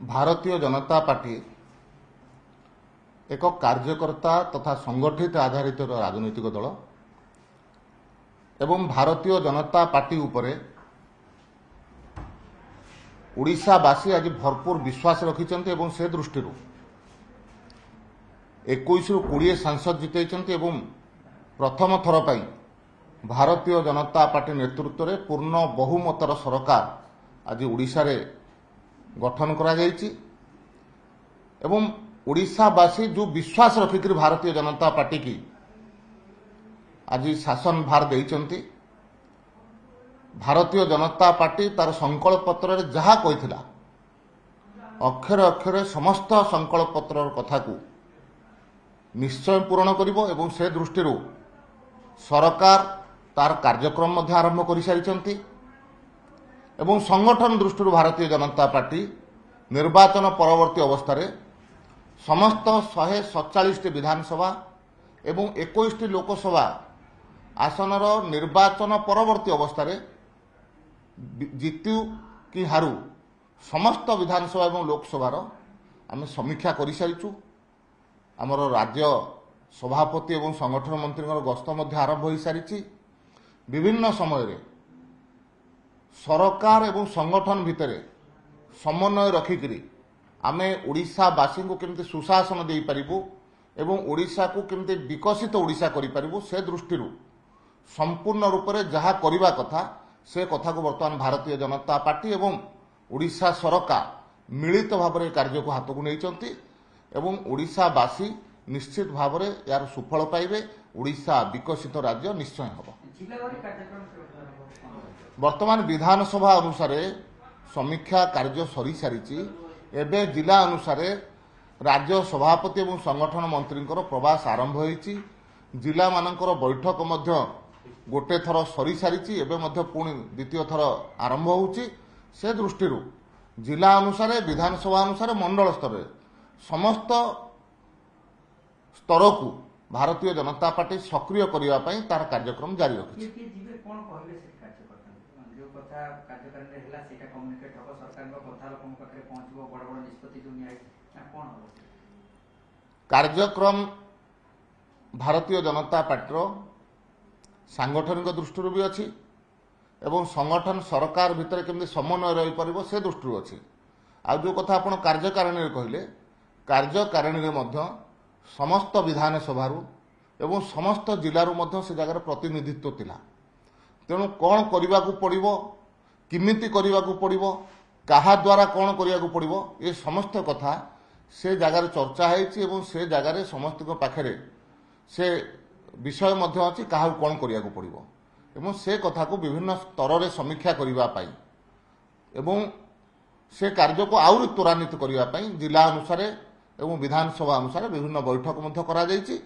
Bharatiya Janata party एक कार्यकर्ता तथा संगठित आधारित राजनैतिक दल एवं भारतीय जनता पार्टी उपरे ओडिशावासी आज भरपूर विश्वास रखिंट एवं से दृष्टि 21 रु 20 सांसद जितैछन्ति एवं प्रथम थर पर भारतीय जनता पार्टी नेतृत्व में पूर्ण बहुमतर सरकार आज ओडिशा रे गठन करा जायछि एवं ओडिशावासी जो विश्वास रखिक भारतीय जनता पार्टी की आज शासन भार देइछन्ति। भारतीय जनता पार्टी तार संकल्प पत्र रे जहा कहिथिला अक्षर अक्षर समस्त संकल्प पत्र कथा को निश्चय पूर्ण करिवो एवं से दृष्टि सरकार तार कार्यक्रम मध्ये आरंभ कर सारिछन्ति एवं संगठन दृष्टि भारतीय जनता पार्टी निर्वाचन परवर्ती अवस्था रे समस्त 147 विधानसभा एवं 21 लोकसभा आसनर निर्वाचन परवर्ती अवस्था रे जितु कि हारू समस्त विधानसभा एवं लोकसभार आम समीक्षा कर सारिचु। आमर राज्य सभापति एवं संगठन मंत्री गस्त मध्य आरंभ हो सारी। विभिन्न समय रे सरकार एवं संगठन भितर समन्वय रखिक आमे ओडिशावासी को केमती सुशासन दे पारिबु एवं ओडिशा को केमती विकसित ओडिशा करि पारिबु से दृष्टि संपूर्ण रूप से जहा करिबा कथा से कथा को वर्तमान भारतीय जनता पार्टी एवं ओडिशा सरकार मिलित भाव में कार्य को हाथ को नहीं एवं ओडिशावासी निश्चित भाव में यार सुफल पाइबे। ओडिशा विकसित राज्य निश्चय होब। वर्तमान विधानसभा अनुसार समीक्षा कार्य सरी सारी। एबे जिला अनुसार राज्य सभापति एवं संगठन मंत्री प्रवास आरंभ होईची। जिला मानकर बैठक मध्य गोटे थर सरी सारी। एबे मध्य पुणी द्वितीय थर आरंभ होउची। से दृष्टि जिला अनुसार विधानसभा अनुसार मंडल स्तर समस्त स्तर को भारतीय जनता पार्टी सक्रिय करने तार कार्यक्रम जारी रखी। कार्यक्रम भारतीय जनता पार्टी सांगठनिक दृष्टि भी अच्छी एवं संगठन सरकार भितर केमती समन्वय रही पारिबो से दृष्टि अच्छी। आ जो कथा आपण कार्यकारिणी कहले कार्यकारिणी मध्य समस्त विधानसभा एवं समस्त जिलूर मध्य से जगार प्रतिनिधित्व थिला। तेणु कौन करने को पड़ो किमिति करने को पड़ो कहा द्वारा कौन करने को पड़ो ये समस्त कथा से जगार चर्चा है से जगार समस्त पाखे से विषय मध्य अच्छी क्या कौन करने को पड़ो एवं से कथा को विभिन्न स्तर में समीक्षा करने एवं से कार्य को आहुरी त्वरान्वित करने जिला अनुसार एवं विधानसभा अनुसार विभिन्न बैठक करा जायछि।